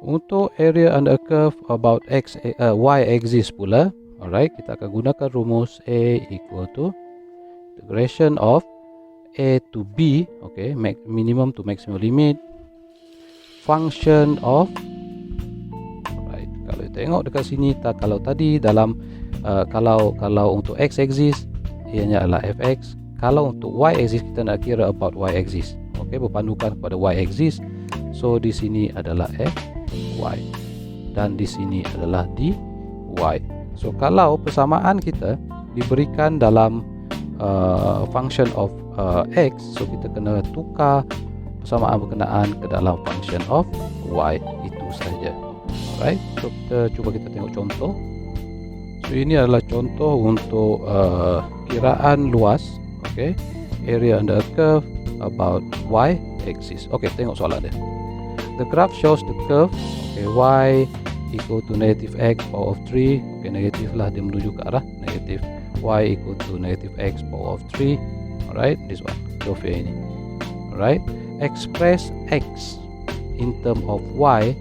Untuk area under a curve about y axis pula, alright, kita akan gunakan rumus A equal to integration of A to B, okay, minimum to maximum limit, function of, alright, kalau tengok dekat sini, kalau tadi dalam kalau untuk x axis ianya adalah fx, kalau untuk y axis kita nak kira about y axis, okay, berpandukan kepada y axis. So di sini adalah fy dan di sini adalah dy. So kalau persamaan kita diberikan dalam function of x, so kita kena tukar persamaan berkenaan ke dalam function of y, itu saja. Alright, so kita tengok contoh. So ini adalah contoh untuk kiraan luas, okay, area under a curve about y axis. Okay, tengok soalan dia. The graph shows the curve, okay, y equal to negative x power of 3. Okay, negatif lah, dia menuju ke arah negatif. Y equal to negative x power of 3. Alright, this one, curve ini. Alright, express x in term of y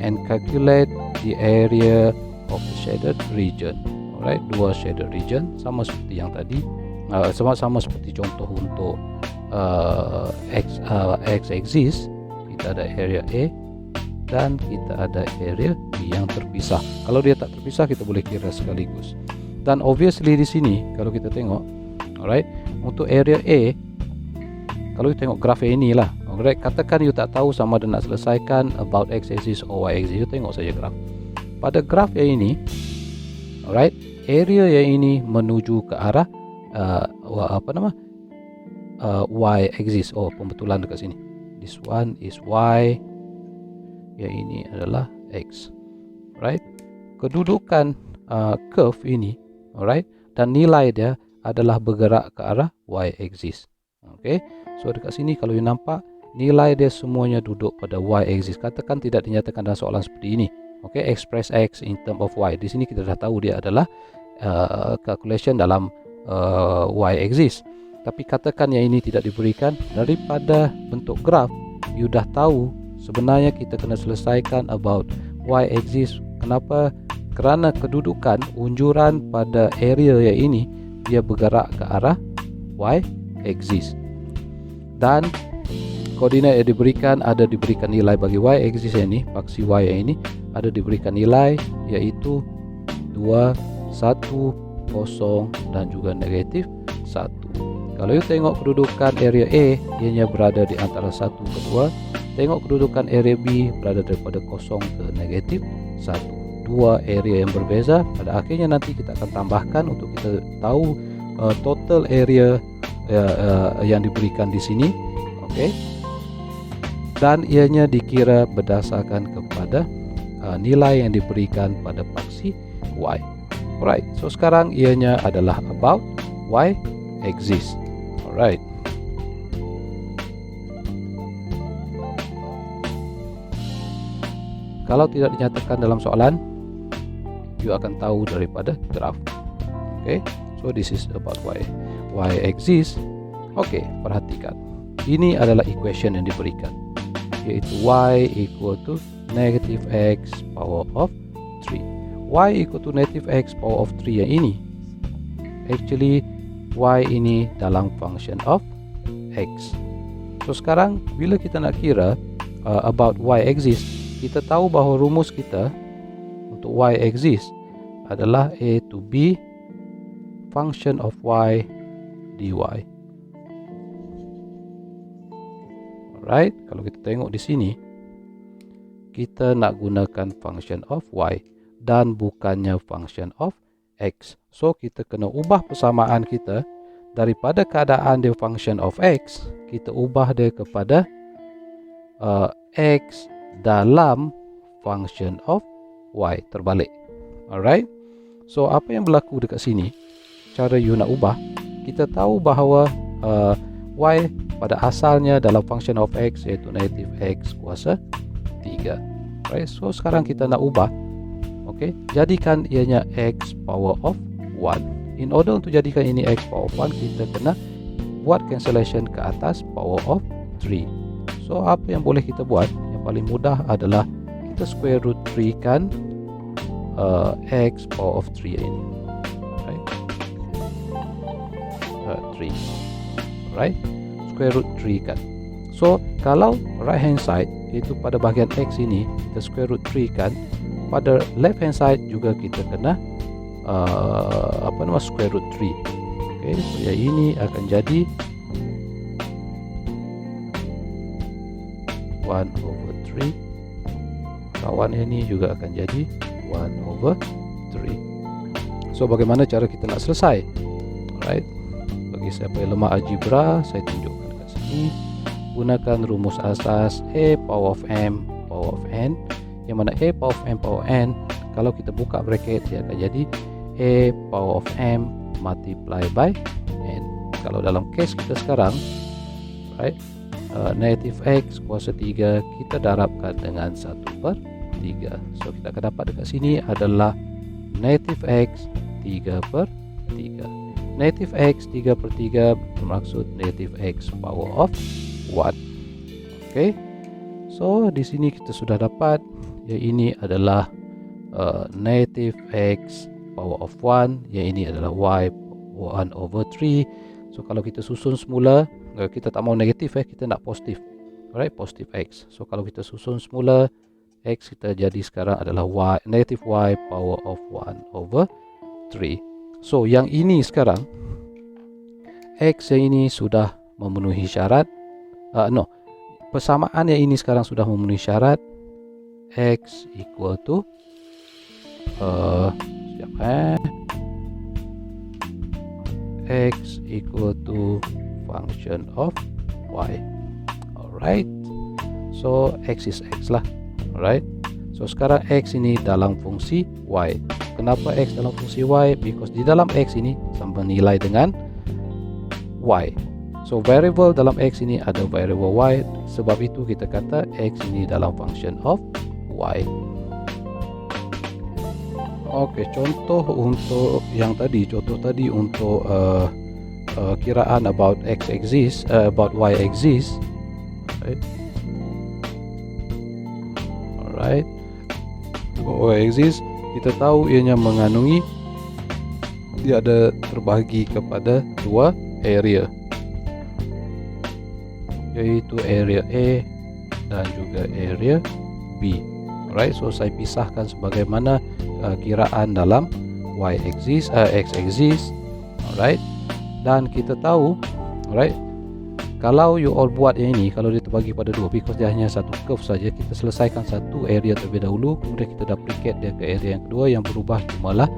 and calculate the area of the shaded region. Alright, dua shaded region, sama seperti yang tadi, sama seperti contoh untuk x axis. Kita ada area A dan kita ada area B yang terpisah. Kalau dia tak terpisah, kita boleh kira sekaligus. Dan obviously di sini kalau kita tengok, alright, untuk area A, kalau kita tengok graf ini lah, alright, katakan you tak tahu sama ada nak selesaikan about x axis or y axis, you tengok saja graf. Pada graf yang ini, alright, area yang ini menuju ke arah y axis. Oh, pembetulan dekat sini. This one is y, yang ini adalah x. Right? Kedudukan curve ini, alright, dan nilai dia adalah bergerak ke arah y axis. Okay, so dekat sini kalau you nampak nilai dia semuanya duduk pada y axis. Katakan tidak dinyatakan dalam soalan seperti ini. Okay, express x in term of y. Di sini kita dah tahu dia adalah calculation dalam y axis. Tapi katakan yang ini tidak diberikan, daripada bentuk graf, you dah tahu sebenarnya kita kena selesaikan about y axis. Kenapa? Kerana kedudukan unjuran pada area yang ini dia bergerak ke arah y axis. Dan koordinat yang diberikan ada diberikan nilai bagi y axis yang ini, paksi y yang ini ada diberikan nilai iaitu 2, 1, 0 dan juga negatif 1. Kalau you tengok kedudukan area A, ianya berada di antara 1 ke 2. Tengok kedudukan area B berada daripada 0 ke negatif 1. Dua area yang berbeza. Pada akhirnya nanti kita akan tambahkan untuk kita tahu total area yang diberikan di sini. Okay. Dan ianya dikira berdasarkan kepada nilai yang diberikan pada paksi y. Alright, so sekarang ianya adalah about y axis. Alright. Kalau tidak dinyatakan dalam soalan, you akan tahu daripada graf. Okay, so this is about y axis. Okay, perhatikan. Ini adalah equation yang diberikan, yaitu y equal to negative x power of 3. Y equal to negative x power of 3 yang ini, actually y ini dalam function of x. So sekarang bila kita nak kira about y axis, kita tahu bahawa rumus kita untuk y axis adalah a to b function of y dy. Alright, kalau kita tengok di sini, kita nak gunakan function of y dan bukannya function of x. So kita kena ubah persamaan kita daripada keadaan dia function of x, kita ubah dia kepada x dalam function of y, terbalik. Alright, so apa yang berlaku dekat sini, cara you nak ubah, kita tahu bahawa y pada asalnya dalam function of x iaitu negative x kuasa 3. Right, so sekarang kita nak ubah, okay, jadikan ianya x power of 1. In order untuk jadikan ini x power of 1, kita kena buat cancellation ke atas power of 3. So apa yang boleh kita buat, yang paling mudah adalah kita square root 3 kan x power of 3 ini, right? 3, right? Square root 3 kan. So kalau right hand side iaitu pada bahagian x ini kita square root 3 kan, pada left hand side juga kita kena square root 3. Okay, so yang ini akan jadi 1 over 3. Kawan ini juga akan jadi 1 over 3. So bagaimana cara kita nak selesai? Alright, bagi siapa yang lemah algebra, saya tunjukkan kat sini. Gunakan rumus asas A power of M power of N, yang mana A power of M power N, kalau kita buka bracket dia akan jadi A power of M multiply by N. Kalau dalam case kita sekarang, right, negative X kuasa 3 kita darabkan dengan 1/3. So kita akan dapat dekat sini adalah negative X 3/3. Negative X 3/3 bermaksud negative X power of 1. Okay, so di sini kita sudah dapat yang ini adalah negative X power of 1, yang ini adalah Y 1 over 3. So kalau kita susun semula, kita tak mau negatif, kita nak positif. Alright, positif X. So kalau kita susun semula, X kita jadi sekarang adalah Y, negative Y power of 1 over 3. So yang ini sekarang, X yang ini sudah memenuhi syarat. Persamaan yang ini sekarang sudah memenuhi syarat. X equal to X equal to function of Y. Alright, so X is X lah. Alright, so sekarang X ini dalam fungsi Y. Kenapa X dalam fungsi Y? Because di dalam X ini sama nilai dengan Y. So variable dalam X ini ada variable Y. Sebab itu kita kata X ini dalam function of Y. Oke, contoh untuk yang tadi, untuk kiraan about X exists, about Y exists. Alright, about Y exists, kita tahu ianya mengandungi, dia ada terbahagi kepada dua area, yaitu area A dan juga area B. Alright, so saya pisahkan sebagaimana kiraan dalam Y exists, X exists. Alright, dan kita tahu, alright, kalau you all buat yang ini, kalau dia terbagi pada dua, because dia hanya satu curve saja, kita selesaikan satu area terlebih dahulu, kemudian kita duplicate dia ke area yang kedua. Yang berubah cumalah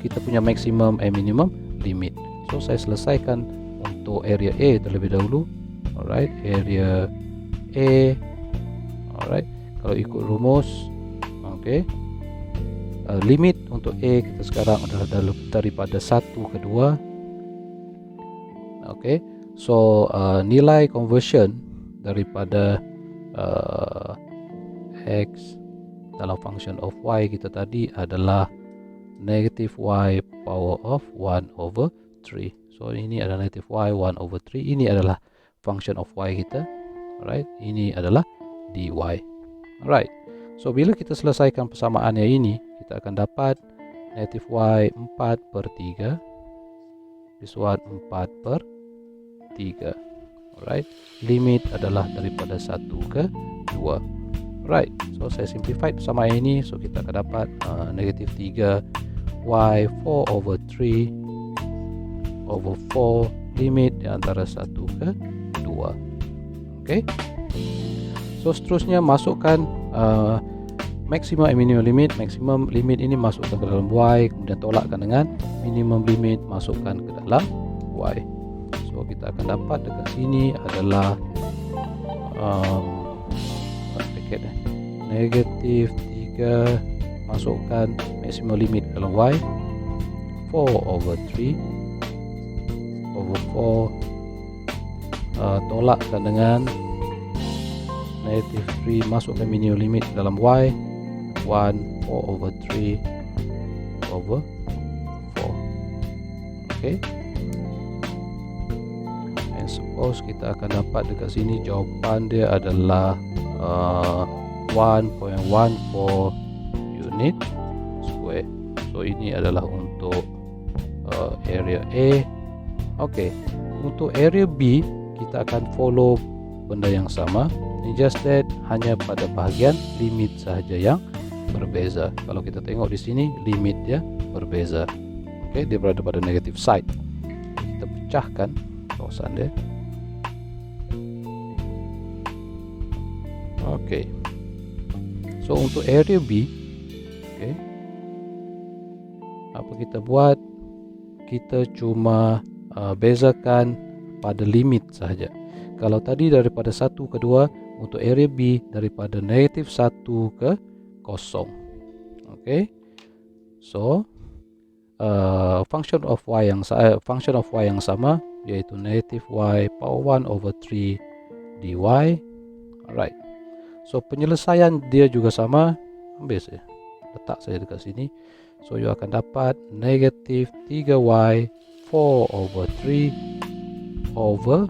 kita punya maximum and minimum limit. So saya selesaikan untuk area A terlebih dahulu. Alright, area A. Alright, kalau ikut rumus, okay, limit untuk A kita sekarang adalah daripada 1 ke 2. Okay, so nilai conversion daripada X dalam function of Y kita tadi adalah negative Y power of 1 over 3. So ini adalah negative Y 1 over 3. Ini adalah function of Y kita. Alright, ini adalah dy. Alright, so bila kita selesaikan persamaannya ini, kita akan dapat negative Y 4/3. This one 4/3. Alright, limit adalah daripada 1 ke 2. Alright, so saya simplify persamaan ini. So kita akan dapat negative 3 Y 4 over 3 over 4, limit di antara 1 ke 2. Okay, so seterusnya masukkan maximum and minimum limit. Maximum limit ini masukkan ke dalam Y, kemudian tolakkan dengan minimum limit, masukkan ke dalam Y. So kita akan dapat dekat sini adalah negative 3, masukkan maximum limit dalam Y, 4 over 3 over 4, tolakkan dengan negative 3, masukkan minimum limit dalam Y, 1 4 over 3 over 4. Okay, and so suppose kita akan dapat dekat sini jawapan dia adalah 1.14 unit square. So ini adalah untuk area A. Okay, untuk area B kita akan follow benda yang sama. Ini just that hanya pada bahagian limit sahaja yang berbeza. Kalau kita tengok di sini limit dia berbeza. Okay, dia berada pada negative side. Kita pecahkan kawasan dia. Okay, so untuk area B, okay, apa kita buat? Kita cuma bezakan pada limit sahaja. Kalau tadi daripada 1 ke 2, untuk area B daripada negative 1 ke 0. Okay, so function of y yang sama, yaitu negative y power 1 over 3 dy. Alright, so penyelesaian dia juga sama. Ambil saya, letak saya dekat sini. So you akan dapat negative 3y 4 over 3 over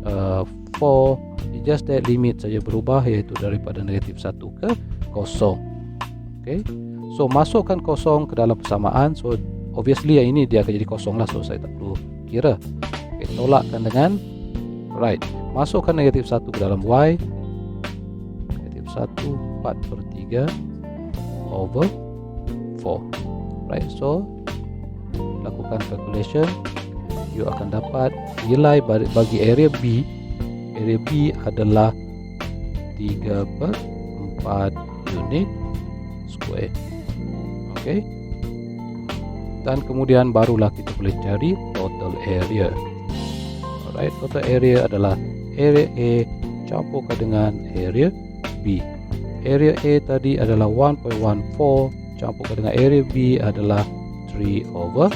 4. Just that limit saja berubah, iaitu daripada negatif 1 ke 0. Okay, so masukkan 0 ke dalam persamaan. So obviously yang ini dia akan jadi 0 lah, so saya tak perlu kira. Okay, tolakkan dengan right, masukkan negatif 1 ke dalam y. Negatif 1 4/3 over 4. Right, so lakukan calculation. You akan dapat nilai bagi area B. Area B adalah 3/4 unit square. Okay, dan kemudian barulah kita boleh cari total area. Alright, total area adalah area A campurkan dengan area B. Area A tadi adalah 1.14, campurkan dengan area B adalah 3 over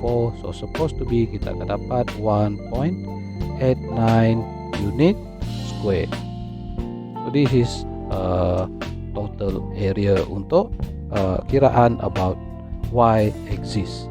4. So supposed to be kita akan dapat 1.89 unit square. So this is total area untuk kiraan about y axis.